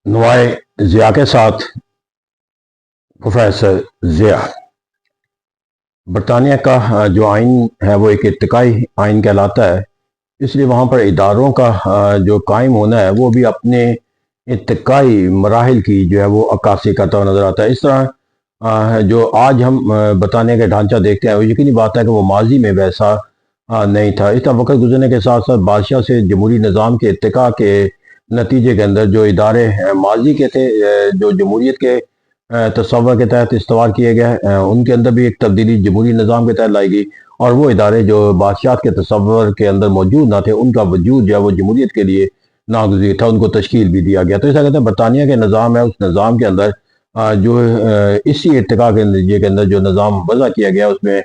نوائے ضیاء کے ساتھ پروفیسر ضیاء۔ برطانیہ کا جو آئین ہے وہ ایک ارتقائی آئین کہلاتا ہے، اس لیے وہاں پر اداروں کا جو قائم ہونا ہے وہ بھی اپنے ارتقائی مراحل کی جو ہے وہ عکاسی کرتا ہوا نظر آتا ہے۔ اس طرح جو آج ہم برطانیہ کا ڈھانچہ دیکھتے ہیں وہ یقینی بات ہے کہ وہ ماضی میں ویسا نہیں تھا۔ اس طرح وقت گزرنے کے ساتھ ساتھ بادشاہ سے جمہوری نظام کے ارتقاء کے نتیجے کے اندر جو ادارے ماضی کے تھے، جو جمہوریت کے تصور کے تحت استوار کیے گئے، ان کے اندر بھی ایک تبدیلی جمہوری نظام کے تحت لائی گئی، اور وہ ادارے جو بادشاہت کے تصور کے اندر موجود نہ تھے ان کا وجود جو ہے وہ جمہوریت کے لیے ناگزیر تھا، ان کو تشکیل بھی دیا گیا۔ تو ایسا کہتے ہیں برطانیہ کے نظام ہے، اس نظام کے اندر جو اسی ارتقاء کے نتیجے کے اندر جو نظام وضع کیا گیا اس میں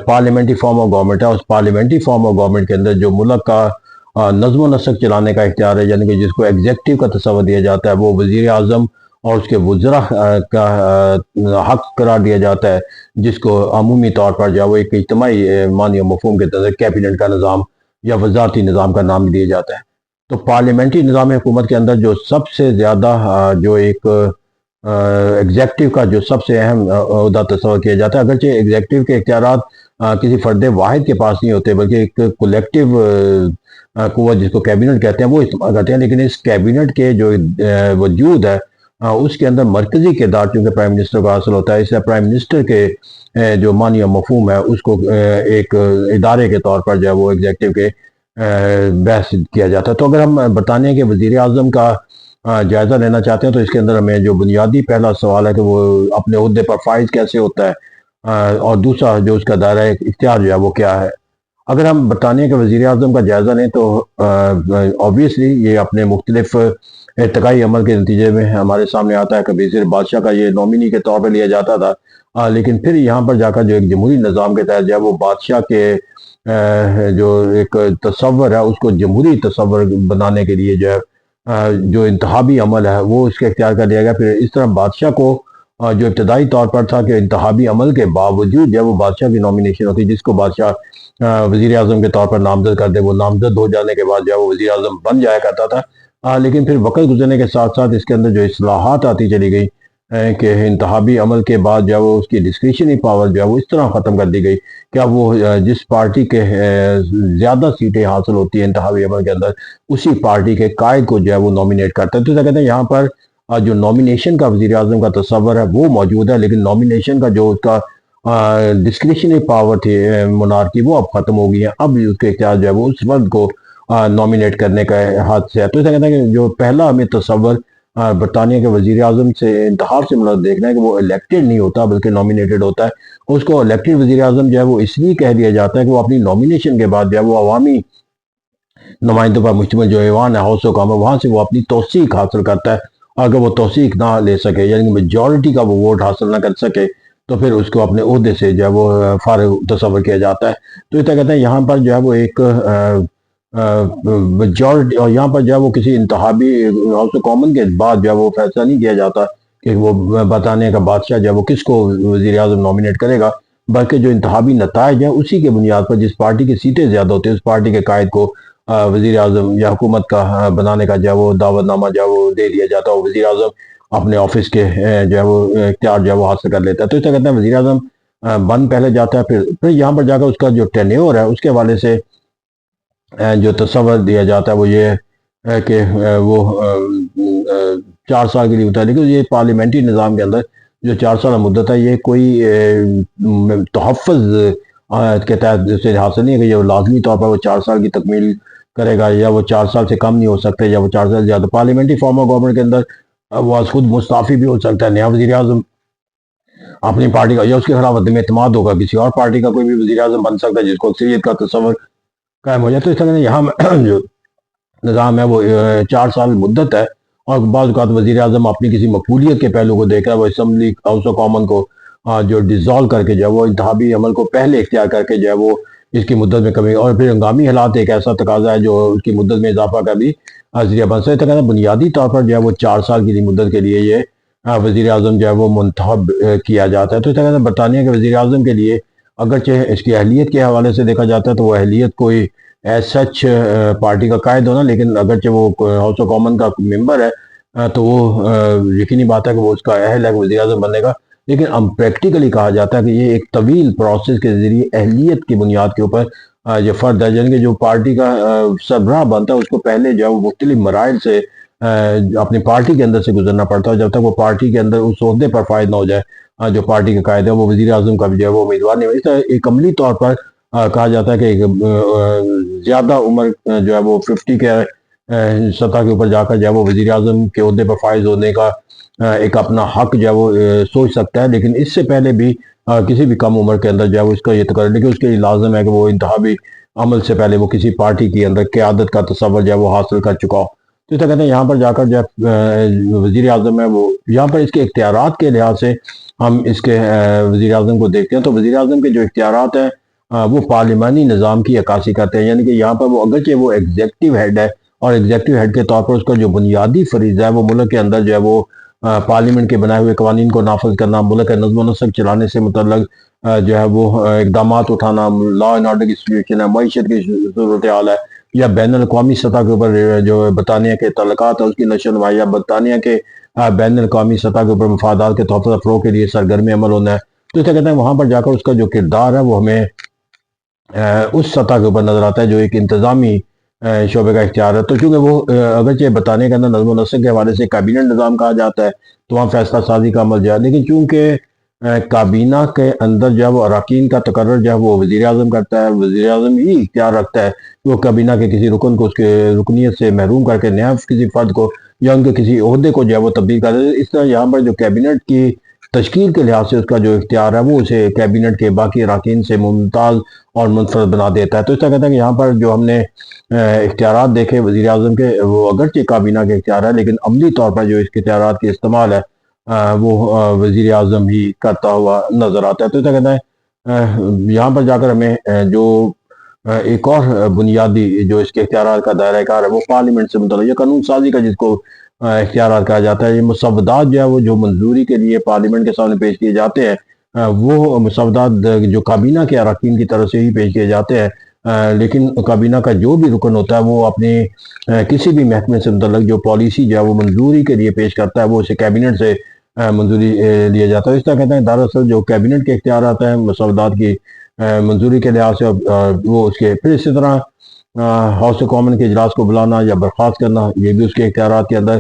پارلیمنٹری فارم آف گورنمنٹ ہے۔ اس پارلیمنٹری فارم آف گورنمنٹ کے اندر جو ملک کا نظم و نسق چلانے کا اختیار ہے، یعنی کہ جس کو ایگزیکٹو کا تصور دیا جاتا ہے، وہ وزیر اعظم اور اس کے وزراء کا حق قرار دیا جاتا ہے، جس کو عمومی طور پر جو ہے وہ ایک اجتماعی معنی و مفہوم کے تحت کیبنٹ کا نظام یا وزارتی نظام کا نام دیا جاتا ہے۔ تو پارلیمنٹری نظام حکومت کے اندر جو سب سے زیادہ جو ایک ایگزیکٹو کا جو سب سے اہم عہدہ تصور کیا جاتا ہے، اگرچہ ایگزیکٹو کے اختیارات کسی فرد واحد کے پاس نہیں ہوتے بلکہ ایک کولیکٹیو قوت جس کو کیبنٹ کہتے ہیں وہ استعمال کرتے ہیں، لیکن اس کیبنٹ کے جو وجود ہے اس کے اندر مرکزی کردار چونکہ پرائم منسٹر کو حاصل ہوتا ہے، اس سے پرائم منسٹر کے جو معنی و مفہوم ہے اس کو ایک ادارے کے طور پر جو ہے وہ ایگزیکٹو کے بحث کیا جاتا ہے۔ تو اگر ہم برطانیہ کے وزیر اعظم کا جائزہ لینا چاہتے ہیں تو اس کے اندر ہمیں جو بنیادی پہلا سوال ہے کہ وہ اپنے عہدے پر فائز کیسے ہوتا ہے، اور دوسرا جو اس کا دائرہ اختیار جو ہے وہ کیا ہے۔ اگر ہم برطانیہ کے وزیر اعظم کا جائزہ لیں تو obviously یہ اپنے مختلف ارتقائی عمل کے نتیجے میں ہمارے سامنے آتا ہے۔ کبھی صرف بادشاہ کا یہ نومینی کے طور پہ لیا جاتا تھا، لیکن پھر یہاں پر جا کر جو ایک جمہوری نظام کے تحت جو ہے وہ بادشاہ کے جو ایک تصور ہے اس کو جمہوری تصور بنانے کے لیے جو ہے جو انتخابی عمل ہے وہ اس کے اختیار کر لیا گیا۔ پھر اس طرح بادشاہ کو جو ابتدائی طور پر تھا کہ انتخابی عمل کے باوجود جو ہے وہ بادشاہ کی نومینیشن ہوتی، جس کو بادشاہ وزیر اعظم کے طور پر نامزد کر دے، وہ نامزد ہو جانے کے بعد جو ہے وہ وزیر اعظم بن جایا کرتا تھا۔ لیکن پھر وقت گزرنے کے ساتھ ساتھ اس کے اندر جو اصلاحات آتی چلی گئی کہ انتخابی عمل کے بعد جو ہے وہ اس کی ڈسکریشنری پاور جو ہے وہ اس طرح ختم کر دی گئی کہ اب وہ جس پارٹی کے زیادہ سیٹیں حاصل ہوتی ہیں انتخابی عمل کے اندر اسی پارٹی کے قائد کو جو ہے وہ نومینیٹ کرتا ہے۔ تو کہتے ہیں یہاں پر جو نومینیشن کا وزیر اعظم کا تصور ہے وہ موجود ہے، لیکن نومینیشن کا جو اس کا ڈسکریشنری پاور تھی مونارکی وہ اب ختم ہو گئی ہے۔ اب اس کے اختیار جو ہے وہ اس فرد کو نومینیٹ کرنے کا ہاتھ سے ہے۔ تو اسے کہتے ہیں کہ جو پہلا ہمیں تصور برطانیہ کے وزیر اعظم سے انتخاب سے مطلب دیکھنا ہے کہ وہ الیکٹڈ نہیں ہوتا بلکہ نومینیٹڈ ہوتا ہے۔ اس کو الیکٹڈ وزیر اعظم جو ہے وہ اس لیے کہہ دیا جاتا ہے کہ وہ اپنی نومینیشن کے بعد جو ہے وہ عوامی نمائندوں پر مشتمل جو ایوان ہے ہاؤس آف کامن وہاں سے وہ اپنی توثیق حاصل کرتا ہے۔ اگر وہ توثیق نہ لے سکے یعنی میجورٹی کا وہ ووٹ حاصل نہ کر سکے تو پھر اس کو اپنے عہدے سے جو ہے وہ فارغ تصور کیا جاتا ہے۔ تو اس طرح کہتے ہیں یہاں پر جو ہے وہ ایک میجورٹی، اور یہاں پر جو ہے وہ کسی انتخابی ہاؤس آف کامن کے بعد جو ہے وہ فیصلہ نہیں کیا جاتا کہ وہ برطانیہ کا بادشاہ جو ہے وہ کس کو وزیر اعظم نومینیٹ کرے گا، بلکہ جو انتخابی نتائج ہیں اسی کے بنیاد پر جس پارٹی کی سیٹیں زیادہ ہوتی ہیں اس پارٹی کے قائد کو وزیر اعظم یا حکومت کا بنانے کا جو ہے وہ دعوت نامہ جو ہے وہ دے دیا جاتا ہے، وزیر اعظم اپنے آفس کے جو ہے وہ اختیار جو ہے وہ حاصل کر لیتا ہے۔ تو اس طرح کہتے ہیں وزیر اعظم بن پہلے جاتا ہے، پھر یہاں پر جا کر اس کا جو ٹینیور ہے اس کے حوالے سے جو تصور دیا جاتا ہے وہ یہ ہے کہ وہ 4 سال کے لیے ہوتا ہے، لیکن یہ پارلیمنٹری نظام کے اندر جو 4 سال مدت ہے یہ کوئی تحفظ کے تحت اسے حاصل نہیں ہے کہ یہ لازمی طور پر وہ 4 سال کی تکمیل کرے گا یا وہ 4 سال سے کم نہیں ہو سکتے یا وہ 4 سال سے زیادہ۔ پارلیمنٹری فارم آف گورنمنٹ کے اندر وہ خود مستعفی بھی ہو سکتا ہے، نیا وزیر اعظم اپنی پارٹی کا یا اس کے خلاف عدم اعتماد ہوگا کسی اور پارٹی کا کوئی بھی وزیر اعظم بن سکتا ہے جس کو اکثریت کا تصور قائم ہو جائے۔ تو اس طرح یہاں جو نظام ہے وہ 4 سال مدت ہے، اور بعض اوقات وزیر اعظم اپنی کسی مقبولیت کے پہلو کو دیکھ رہا ہے، وہ اسمبلی ہاؤس آف کامن کو جو ڈیزالو کر کے جو ہے وہ انتخابی عمل کو پہلے اختیار کر کے جو ہے وہ اس کی مدت میں کمی، اور پھر ہنگامی حالات ایک ایسا تقاضا ہے جو اس کی مدت میں اضافہ کا بھی ذریعہ بن سکتا ہے۔ بنیادی طور پر جو ہے وہ 4 سال کی مدت کے لیے یہ وزیر اعظم جو ہے وہ منتخب کیا جاتا ہے۔ تو اس طرح برطانیہ کے وزیر اعظم کے لیے اگرچہ اس کی اہلیت کے حوالے سے دیکھا جاتا ہے تو وہ اہلیت کوئی ایز سچ پارٹی کا قائد ہونا، لیکن اگرچہ وہ ہاؤس آف کامن کا ممبر ہے تو وہ یقینی بات ہے کہ وہ اس کا اہل ہے کہ وزیر اعظم بننے کا، لیکن پریکٹیکلی کہا جاتا ہے کہ یہ ایک طویل پروسیس کے ذریعے اہلیت کی بنیاد کے اوپر یہ فرد ہے، یعنی کہ جو پارٹی کا سربراہ بنتا ہے اس کو پہلے جو ہے وہ مختلف مراحل سے اپنی پارٹی کے اندر سے گزرنا پڑتا ہے، جب تک وہ پارٹی کے اندر اس عہدے پر فائز نہ ہو جائے جو پارٹی کا قائد ہے، وہ وزیر اعظم کا بھی جو ہے وہ امیدوار نہیں ہو۔ اس طرح ایک عملی طور پر کہا جاتا ہے کہ ایک زیادہ عمر جو ہے وہ 50 کے سطح کے اوپر جا کر جو ہے وہ وزیر اعظم کے عہدے پر فائز ہونے کا ایک اپنا حق جو ہے وہ سوچ سکتا ہے، لیکن اس سے پہلے بھی کسی بھی کم عمر کے اندر جو ہے وہ اس کا یہ تقرر، لیکن اس کے لیے لازم ہے کہ وہ انتخابی عمل سے پہلے وہ کسی پارٹی کے اندر قیادت کا تصور جو ہے وہ حاصل کر چکا ہو۔ تو اس طرح کہتے ہیں یہاں پر جا کر جو وزیر اعظم ہے وہ یہاں پر اس کے اختیارات کے لحاظ سے ہم اس کے وزیر اعظم کو دیکھتے ہیں، تو وزیر اعظم کے جو اختیارات ہیں وہ پارلیمانی نظام کی عکاسی کرتے ہیں، یعنی کہ یہاں پر وہ اگرچہ وہ ایگزیکٹو ہیڈ ہے، اور ایگزیکٹو ہیڈ کے طور پر اس کا جو بنیادی فریضہ ہے وہ ملک کے اندر جو ہے وہ پارلیمنٹ کے بنائے ہوئے قوانین کو نافذ کرنا، ملک کا نظم و نسق چلانے سے متعلق جو ہے وہ اقدامات اٹھانا، لا اینڈ آرڈر کی سچویشن ہے، معیشت کی صورتحال ہے، یا بین الاقوامی سطح کے اوپر جو برطانیہ کے تعلقات ہے اس کی نشو و نما، یا برطانیہ کے بین الاقوامی سطح کے اوپر مفادات کے تحفظ فروغ کے لیے سرگرم عمل ہونا ہے، تو اس طرح کہتے ہیں وہاں پر جا کر اس کا جو کردار ہے وہ ہمیں اس سطح کے اوپر نظر آتا ہے جو ایک انتظامی شعبے کا اختیار ہے۔ تو چونکہ وہ اگرچہ برطانیہ کے اندر نظم و نسق کے حوالے سے کابینہ نظام کہا جاتا ہے، تو وہاں فیصلہ سازی کا عمل جو ہے، لیکن چونکہ کابینہ کے اندر جو ہے وہ اراکین کا تقرر جو ہے وہ وزیر اعظم کرتا ہے، وزیر اعظم ہی اختیار رکھتا ہے کہ وہ کابینہ کے کسی رکن کو اس کے رکنیت سے محروم کر کے نیا کسی فرد کو یا ان کے کسی عہدے کو جو ہے وہ تبدیل کر دے۔ اس طرح یہاں پر جو کابینٹ کی تشکیل کے لحاظ سے اس کا جو اختیار ہے وہ اسے کابینٹ کے باقی اراکین سے ممتاز اور منفرد بنا دیتا ہے۔ تو اس طرح کہتے ہیں کہ یہاں پر جو ہم نے اختیارات دیکھے وزیر اعظم کے، وہ اگرچہ کابینہ کے اختیار ہے، لیکن عملی طور پر جو اس کے اختیارات کے استعمال ہے وہ وزیر اعظم ہی کرتا ہوا نظر آتا ہے۔ تو اس طرح کہتے ہیں یہاں پر جا کر ہمیں جو ایک اور بنیادی جو اس کے اختیارات کا دائرہ کار ہے وہ پارلیمنٹ سے متعلق، یا قانون سازی کا جس کو اختیارات کہا جاتا ہے، یہ مسودات جو ہے وہ جو منظوری کے لیے پارلیمنٹ کے سامنے پیش کیے جاتے ہیں وہ مسودات جو کابینہ کے اراکین کی طرف سے ہی پیش کیے جاتے ہیں، لیکن کابینہ کا جو بھی رکن ہوتا ہے وہ اپنے کسی بھی محکمے سے متعلق جو پالیسی جو ہے وہ منظوری کے لیے پیش کرتا ہے وہ اسے کابینٹ سے منظوری لیا جاتا ہے۔ اس طرح کہتے ہیں دراصل جو کابینٹ کے اختیارات ہیں مسودات کی منظوری کے لحاظ سے وہ اس کے، پھر اسی طرح ہاؤس آف کامن کے اجلاس کو بلانا یا برخاست کرنا یہ بھی اس کے اختیارات کے اندر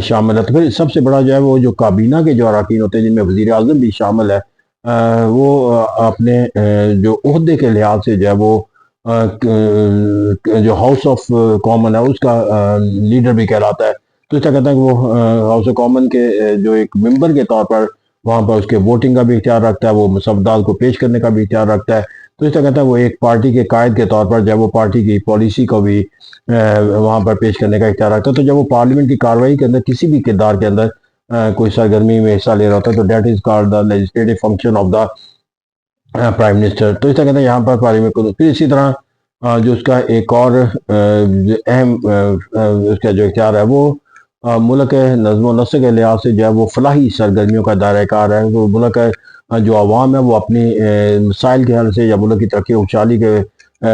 شامل ہے۔ تو پھر سب سے بڑا جو ہے وہ جو کابینہ کے جو اراکین ہوتے ہیں جن میں وزیر اعظم بھی شامل ہے، وہ اپنے جو عہدے کے لحاظ سے جو ہے وہ جو ہاؤس آف کامن ہے اس کا لیڈر بھی کہلاتا ہے۔ تو اس طرح کہتا ہے کہ وہ ہاؤس آف کامن کے جو ایک ممبر کے طور پر وہاں پر اس کے ووٹنگ کا بھی اختیار رکھتا ہے، وہ مسودات کو پیش کرنے کا بھی اختیار رکھتا ہے۔ تو اس طرح کہتا ہے وہ ایک پارٹی کے قائد کے طور پر جب وہ پارٹی کی پالیسی کو بھی وہاں پر پیش کرنے کا اختیار رکھتا ہے۔ تو جب وہ پارلیمنٹ کی کارروائی کے اندر کسی بھی کردار کے اندر کوئی سرگرمی میں حصہ لے رہا ہوتا ہے تو that is called the legislative function of the prime minister. تو اس طرح کہتے ہیں یہاں پر پارلیمنٹ کو، پھر اسی طرح جو اس کا ایک اور اہم اس کا جو اختیار ہے وہ ملک نظم و نسق کے لحاظ سے جو ہے وہ فلاحی سرگرمیوں کا دائرہ کار ہے۔ وہ ملک جو عوام ہے وہ اپنی مسائل کے حل سے یا ملک کی ترقی و خوشحالی کے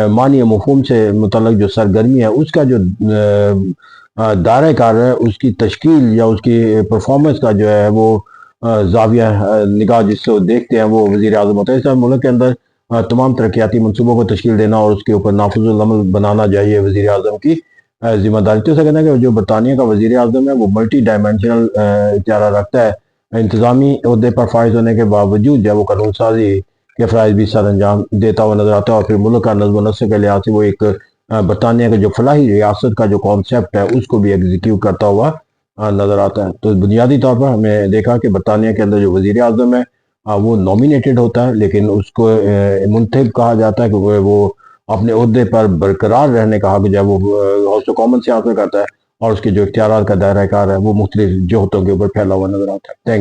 معنی مفہوم سے متعلق جو سرگرمی ہے اس کا جو دائرہ کار ہے اس کی تشکیل یا اس کی پرفارمنس کا جو ہے وہ زاویہ نگاہ جس سے وہ دیکھتے ہیں وہ وزیر اعظم ہوتا ہے۔ اس طرح ملک کے اندر تمام ترقیاتی منصوبوں کو تشکیل دینا اور اس کے اوپر نافذ العمل بنانا چاہیے وزیر اعظم کی ذمہ داری۔ تو اسے کہنا ہے کہ جو برطانیہ کا وزیر اعظم ہے وہ ملٹی ڈائمینشنل اختیار رکھتا ہے، انتظامی عہدے پر فائز ہونے کے باوجود جو ہے وہ قانون سازی کے فرائض بھی سر انجام دیتا ہوا نظر آتا ہے، اور پھر ملک کا نظم و نسق کے لحاظ سے وہ ایک برطانیہ کا جو فلاحی ریاست کا جو کانسیپٹ ہے اس کو بھی ایگزیکیوٹ کرتا ہوا نظر آتا ہے۔ تو بنیادی طور پر ہم نے دیکھا کہ برطانیہ کے اندر جو وزیر اعظم ہے وہ نامینیٹڈ ہوتا ہے، لیکن اس کو منتخب کہا جاتا ہے کہ وہ اپنے عہدے پر برقرار رہنے کا حق جو ہے وہ ہاؤس آف کامن سے حاصل کرتا ہے، اور اس کے جو اختیارات کا دائرہ کار ہے وہ مختلف جہتوں کے اوپر پھیلا ہوا نظر آتا ہے۔